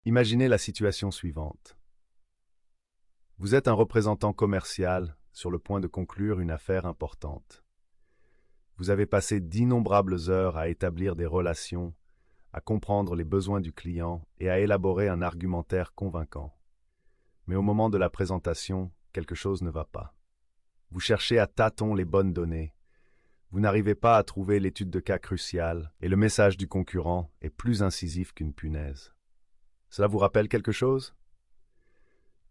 Imaginez la situation suivante. Vous êtes un représentant commercial sur le point de conclure une affaire importante. Vous avez passé d'innombrables heures à établir des relations, à comprendre les besoins du client et à élaborer un argumentaire convaincant. Mais au moment de la présentation, quelque chose ne va pas. Vous cherchez à tâtons les bonnes données. Vous n'arrivez pas à trouver l'étude de cas cruciale et le message du concurrent est plus incisif qu'une punaise. Cela vous rappelle quelque chose?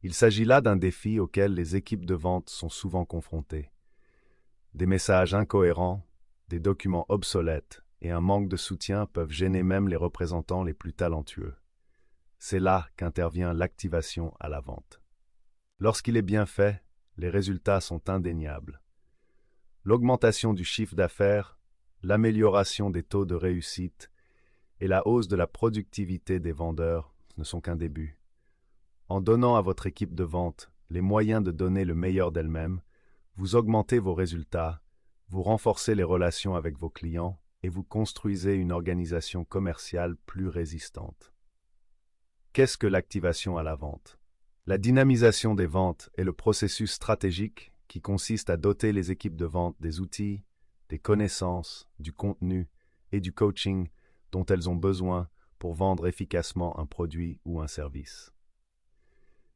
Il s'agit là d'un défi auquel les équipes de vente sont souvent confrontées. Des messages incohérents, des documents obsolètes et un manque de soutien peuvent gêner même les représentants les plus talentueux. C'est là qu'intervient l'activation à la vente. Lorsqu'il est bien fait, les résultats sont indéniables. L'augmentation du chiffre d'affaires, l'amélioration des taux de réussite et la hausse de la productivité des vendeurs ne sont qu'un début. En donnant à votre équipe de vente les moyens de donner le meilleur d'elle-même, vous augmentez vos résultats, vous renforcez les relations avec vos clients et vous construisez une organisation commerciale plus résistante. Qu'est-ce que l'activation à la vente? La dynamisation des ventes est le processus stratégique qui consiste à doter les équipes de vente des outils, des connaissances, du contenu et du coaching dont elles ont besoin pour vendre efficacement un produit ou un service.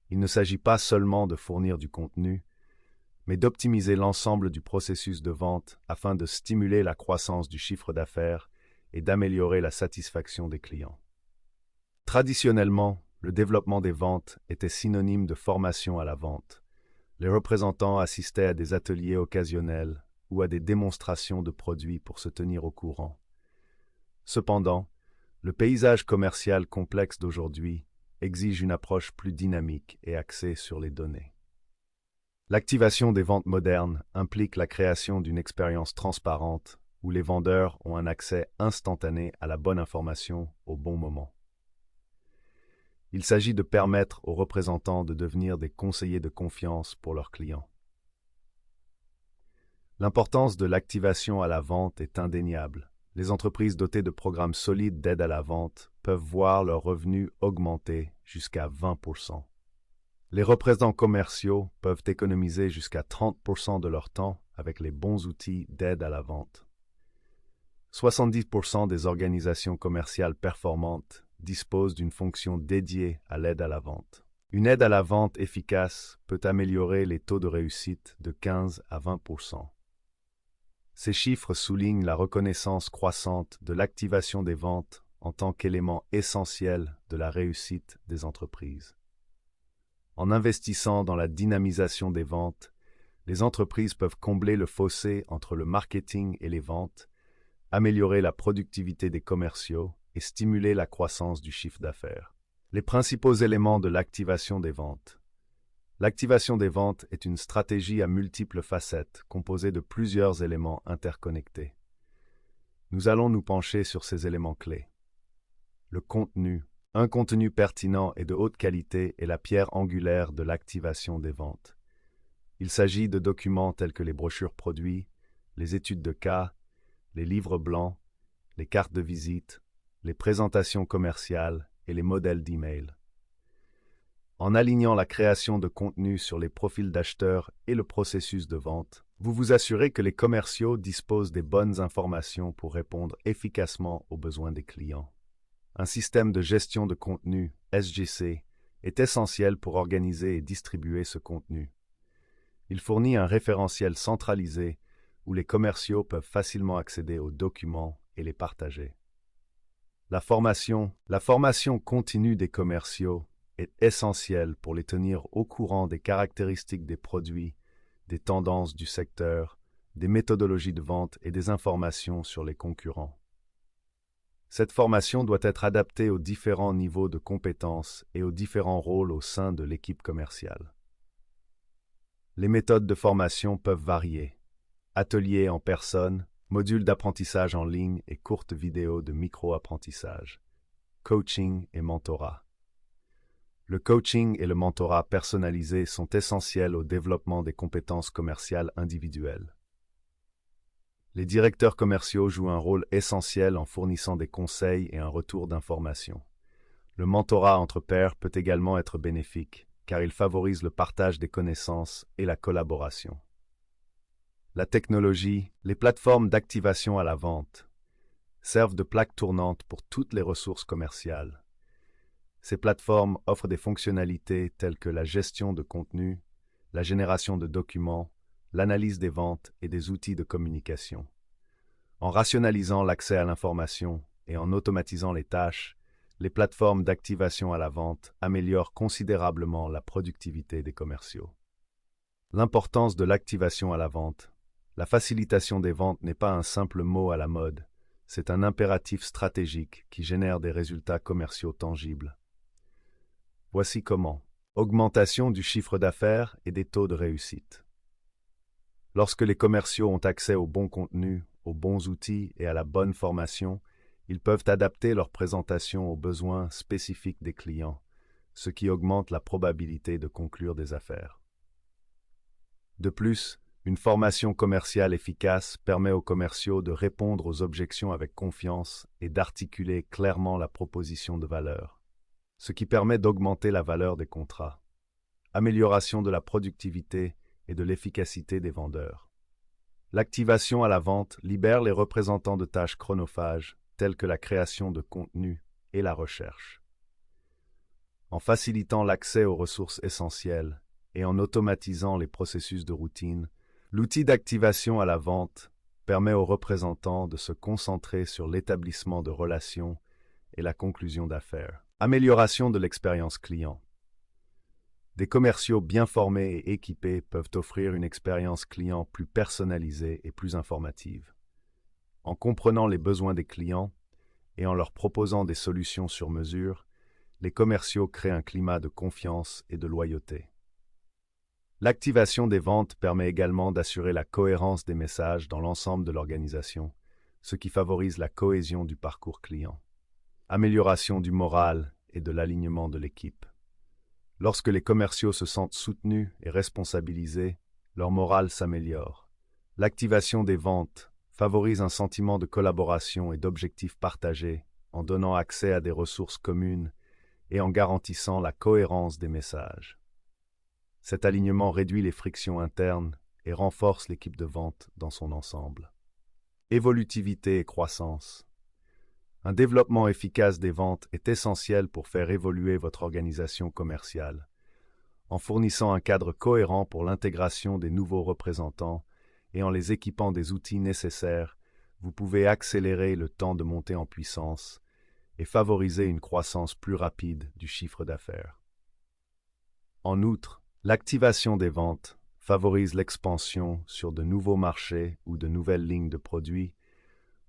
Il ne s'agit pas seulement de fournir du contenu, mais d'optimiser l'ensemble du processus de vente afin de stimuler la croissance du chiffre d'affaires et d'améliorer la satisfaction des clients. Traditionnellement, le développement des ventes était synonyme de formation à la vente. Les représentants assistaient à des ateliers occasionnels ou à des démonstrations de produits pour se tenir au courant. Cependant, le paysage commercial complexe d'aujourd'hui exige une approche plus dynamique et axée sur les données. L'activation des ventes modernes implique la création d'une expérience transparente où les vendeurs ont un accès instantané à la bonne information au bon moment. Il s'agit de permettre aux représentants de devenir des conseillers de confiance pour leurs clients. L'importance de l'activation à la vente est indéniable. Les entreprises dotées de programmes solides d'aide à la vente peuvent voir leurs revenus augmenter jusqu'à 20%. Les représentants commerciaux peuvent économiser jusqu'à 30% de leur temps avec les bons outils d'aide à la vente. 70% des organisations commerciales performantes disposent d'une fonction dédiée à l'aide à la vente. Une aide à la vente efficace peut améliorer les taux de réussite de 15 à 20%. Ces chiffres soulignent la reconnaissance croissante de l'activation des ventes en tant qu'élément essentiel de la réussite des entreprises. En investissant dans la dynamisation des ventes, les entreprises peuvent combler le fossé entre le marketing et les ventes, améliorer la productivité des commerciaux et stimuler la croissance du chiffre d'affaires. Les principaux éléments de l'activation des ventes. L'activation des ventes est une stratégie à multiples facettes composée de plusieurs éléments interconnectés. Nous allons nous pencher sur ces éléments clés. Le contenu. Un contenu pertinent et de haute qualité est la pierre angulaire de l'activation des ventes. Il s'agit de documents tels que les brochures produits, les études de cas, les livres blancs, les cartes de visite, les présentations commerciales et les modèles d'email. En alignant la création de contenu sur les profils d'acheteurs et le processus de vente, vous vous assurez que les commerciaux disposent des bonnes informations pour répondre efficacement aux besoins des clients. Un système de gestion de contenu, SGC, est essentiel pour organiser et distribuer ce contenu. Il fournit un référentiel centralisé où les commerciaux peuvent facilement accéder aux documents et les partager. La formation continue des commerciaux est essentielle pour les tenir au courant des caractéristiques des produits, des tendances du secteur, des méthodologies de vente et des informations sur les concurrents. Cette formation doit être adaptée aux différents niveaux de compétences et aux différents rôles au sein de l'équipe commerciale. Les méthodes de formation peuvent varier. Ateliers en personne, modules d'apprentissage en ligne et courtes vidéos de micro-apprentissage. Coaching et mentorat. Le coaching et le mentorat personnalisé sont essentiels au développement des compétences commerciales individuelles. Les directeurs commerciaux jouent un rôle essentiel en fournissant des conseils et un retour d'information. Le mentorat entre pairs peut également être bénéfique, car il favorise le partage des connaissances et la collaboration. La technologie, les plateformes d'activation à la vente, servent de plaque tournante pour toutes les ressources commerciales. Ces plateformes offrent des fonctionnalités telles que la gestion de contenu, la génération de documents, l'analyse des ventes et des outils de communication. En rationalisant l'accès à l'information et en automatisant les tâches, les plateformes d'activation à la vente améliorent considérablement la productivité des commerciaux. L'importance de l'activation à la vente. La facilitation des ventes n'est pas un simple mot à la mode, c'est un impératif stratégique qui génère des résultats commerciaux tangibles. Voici comment. Augmentation du chiffre d'affaires et des taux de réussite. Lorsque les commerciaux ont accès au bon contenu, aux bons outils et à la bonne formation, ils peuvent adapter leur présentation aux besoins spécifiques des clients, ce qui augmente la probabilité de conclure des affaires. De plus, une formation commerciale efficace permet aux commerciaux de répondre aux objections avec confiance et d'articuler clairement la proposition de valeur, ce qui permet d'augmenter la valeur des contrats. Amélioration de la productivité et de l'efficacité des vendeurs. L'activation à la vente libère les représentants de tâches chronophages telles que la création de contenu et la recherche. En facilitant l'accès aux ressources essentielles et en automatisant les processus de routine, l'outil d'activation à la vente permet aux représentants de se concentrer sur l'établissement de relations et la conclusion d'affaires. Amélioration de l'expérience client. Des commerciaux bien formés et équipés peuvent offrir une expérience client plus personnalisée et plus informative. En comprenant les besoins des clients et en leur proposant des solutions sur mesure, les commerciaux créent un climat de confiance et de loyauté. L'activation des ventes permet également d'assurer la cohérence des messages dans l'ensemble de l'organisation, ce qui favorise la cohésion du parcours client. Amélioration du moral et de l'alignement de l'équipe. Lorsque les commerciaux se sentent soutenus et responsabilisés, leur morale s'améliore. L'activation des ventes favorise un sentiment de collaboration et d'objectifs partagés en donnant accès à des ressources communes et en garantissant la cohérence des messages. Cet alignement réduit les frictions internes et renforce l'équipe de vente dans son ensemble. Évolutivité et croissance. Un développement efficace des ventes est essentiel pour faire évoluer votre organisation commerciale. En fournissant un cadre cohérent pour l'intégration des nouveaux représentants et en les équipant des outils nécessaires, vous pouvez accélérer le temps de montée en puissance et favoriser une croissance plus rapide du chiffre d'affaires. En outre, l'activation des ventes favorise l'expansion sur de nouveaux marchés ou de nouvelles lignes de produits,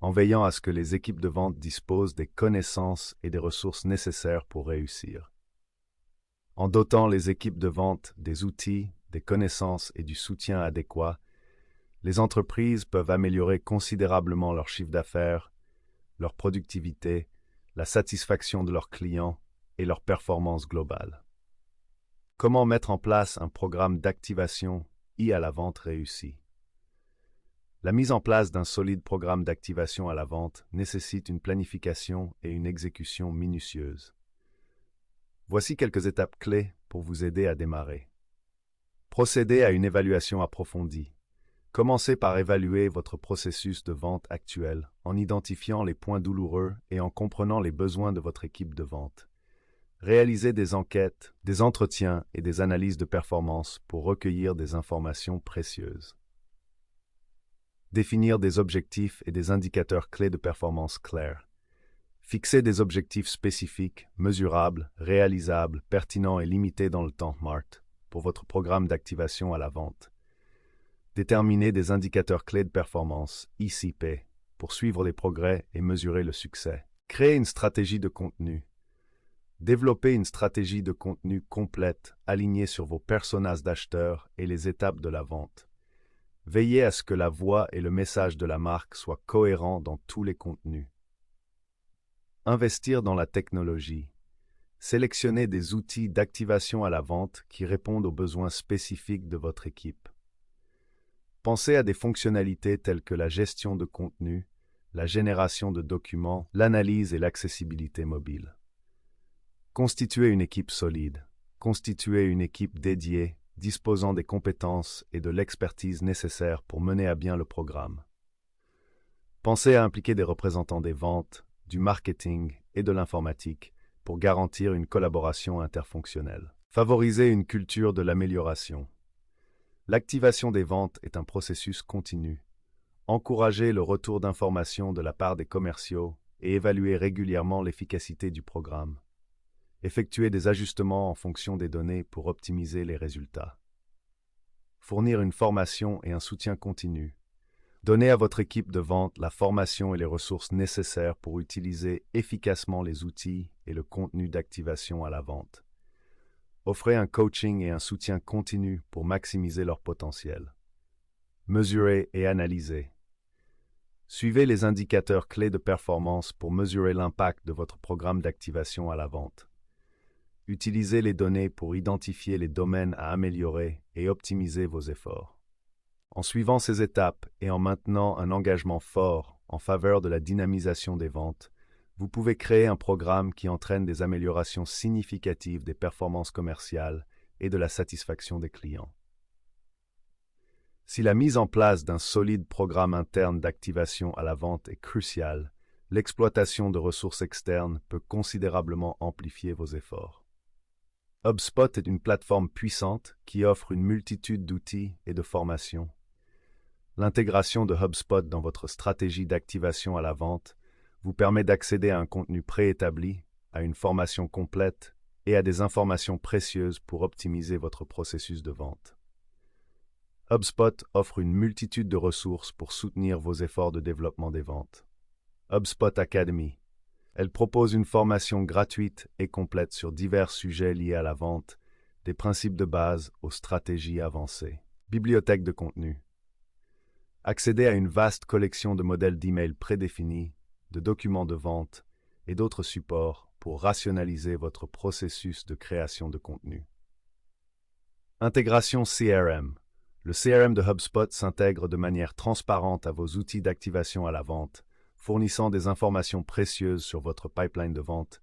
en veillant à ce que les équipes de vente disposent des connaissances et des ressources nécessaires pour réussir. En dotant les équipes de vente des outils, des connaissances et du soutien adéquats, les entreprises peuvent améliorer considérablement leur chiffre d'affaires, leur productivité, la satisfaction de leurs clients et leur performance globale. Comment mettre en place un programme d'activation à la vente réussi? La mise en place d'un solide programme d'activation à la vente nécessite une planification et une exécution minutieuses. Voici quelques étapes clés pour vous aider à démarrer. Procédez à une évaluation approfondie. Commencez par évaluer votre processus de vente actuel en identifiant les points douloureux et en comprenant les besoins de votre équipe de vente. Réalisez des enquêtes, des entretiens et des analyses de performance pour recueillir des informations précieuses. Définir des objectifs et des indicateurs clés de performance clairs. Fixer des objectifs spécifiques, mesurables, réalisables, pertinents et limités dans le temps SMART pour votre programme d'activation à la vente. Déterminer des indicateurs clés de performance, ICP, pour suivre les progrès et mesurer le succès. Créer une stratégie de contenu. Développer une stratégie de contenu complète, alignée sur vos personas d'acheteurs et les étapes de la vente. Veillez à ce que la voix et le message de la marque soient cohérents dans tous les contenus. Investir dans la technologie. Sélectionnez des outils d'activation à la vente qui répondent aux besoins spécifiques de votre équipe. Pensez à des fonctionnalités telles que la gestion de contenu, la génération de documents, l'analyse et l'accessibilité mobile. Constituez une équipe solide. Constituez une équipe dédiée, disposant des compétences et de l'expertise nécessaires pour mener à bien le programme. Pensez à impliquer des représentants des ventes, du marketing et de l'informatique pour garantir une collaboration interfonctionnelle. Favorisez une culture de l'amélioration. L'activation des ventes est un processus continu. Encouragez le retour d'informations de la part des commerciaux et évaluez régulièrement l'efficacité du programme. Effectuez des ajustements en fonction des données pour optimiser les résultats. Fournir une formation et un soutien continu. Donnez à votre équipe de vente la formation et les ressources nécessaires pour utiliser efficacement les outils et le contenu d'activation à la vente. Offrez un coaching et un soutien continu pour maximiser leur potentiel. Mesurez et analysez. Suivez les indicateurs clés de performance pour mesurer l'impact de votre programme d'activation à la vente. Utilisez les données pour identifier les domaines à améliorer et optimiser vos efforts. En suivant ces étapes et en maintenant un engagement fort en faveur de la dynamisation des ventes, vous pouvez créer un programme qui entraîne des améliorations significatives des performances commerciales et de la satisfaction des clients. Si la mise en place d'un solide programme interne d'activation à la vente est cruciale, l'exploitation de ressources externes peut considérablement amplifier vos efforts. HubSpot est une plateforme puissante qui offre une multitude d'outils et de formations. L'intégration de HubSpot dans votre stratégie d'activation à la vente vous permet d'accéder à un contenu préétabli, à une formation complète et à des informations précieuses pour optimiser votre processus de vente. HubSpot offre une multitude de ressources pour soutenir vos efforts de développement des ventes. HubSpot Academy. Elle propose une formation gratuite et complète sur divers sujets liés à la vente, des principes de base aux stratégies avancées. Bibliothèque de contenu. Accédez à une vaste collection de modèles d'email prédéfinis, de documents de vente et d'autres supports pour rationaliser votre processus de création de contenu. Intégration CRM. Le CRM de HubSpot s'intègre de manière transparente à vos outils d'activation à la vente, fournissant des informations précieuses sur votre pipeline de vente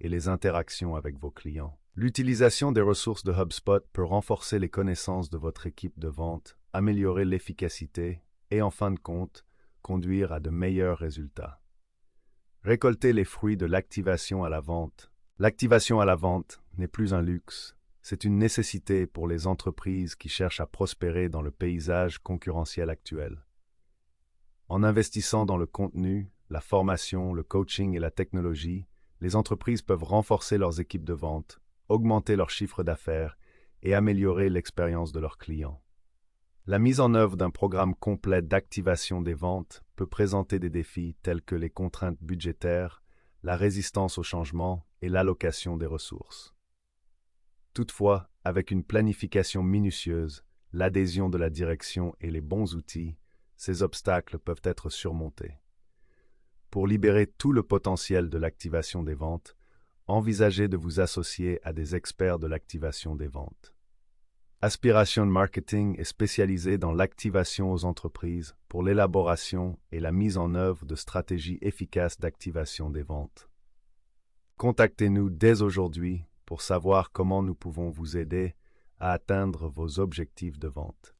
et les interactions avec vos clients. L'utilisation des ressources de HubSpot peut renforcer les connaissances de votre équipe de vente, améliorer l'efficacité et, en fin de compte, conduire à de meilleurs résultats. Récolter les fruits de l'activation à la vente. L'activation à la vente n'est plus un luxe, c'est une nécessité pour les entreprises qui cherchent à prospérer dans le paysage concurrentiel actuel. En investissant dans le contenu, la formation, le coaching et la technologie, les entreprises peuvent renforcer leurs équipes de vente, augmenter leur chiffre d'affaires et améliorer l'expérience de leurs clients. La mise en œuvre d'un programme complet d'activation des ventes peut présenter des défis tels que les contraintes budgétaires, la résistance au changement et l'allocation des ressources. Toutefois, avec une planification minutieuse, l'adhésion de la direction et les bons outils, ces obstacles peuvent être surmontés. Pour libérer tout le potentiel de l'activation des ventes, envisagez de vous associer à des experts de l'activation des ventes. Aspiration Marketing est spécialisé dans l'activation aux entreprises pour l'élaboration et la mise en œuvre de stratégies efficaces d'activation des ventes. Contactez-nous dès aujourd'hui pour savoir comment nous pouvons vous aider à atteindre vos objectifs de vente.